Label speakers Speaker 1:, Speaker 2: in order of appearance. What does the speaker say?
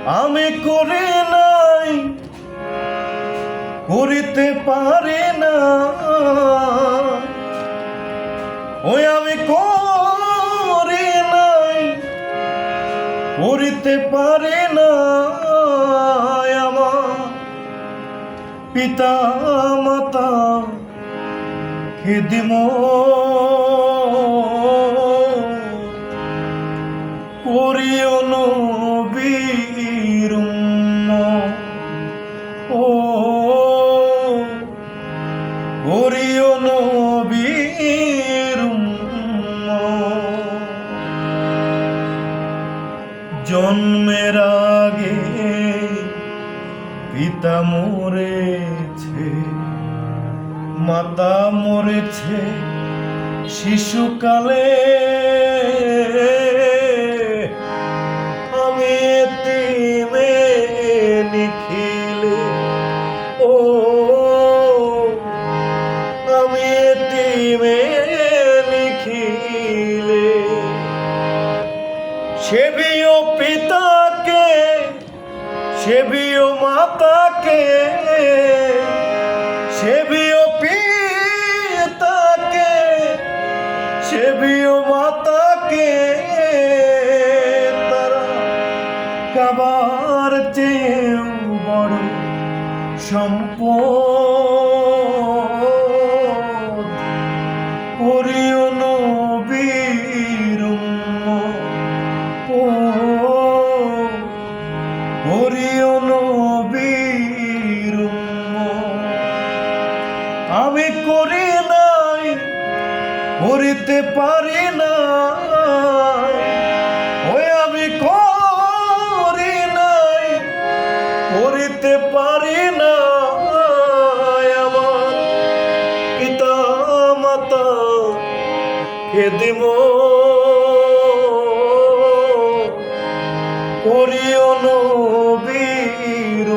Speaker 1: আমি করি নাই, করিতে পারি না, ওই আমি করি নাই, করিতে পারি না। আমার পিতা মাতা খেদিম করিও নবীর উম্মত, ও করিও নবীর উম্মত। জন্মের আগে পিতা মরেছে, মাতা মরেছে শিশুকালে, আমি এতিমে নিখিলে, ও আমি এতিমে নিখিলে। সেবিও পিতাকে, সেবিও মাতাকে, সেবিও পিতাকে, সেবিও মাতাকে, তারা কাবার চেয়েও বড় সম্পদ। করিও নবীর উম্মত, ও করিও নবীর উম্মত। আমি করি নাই, করিতে পারি না, ওই আমি করি নাই, করিতে পারি না। আমার পিতা মাতা খেদিম করিও নবীর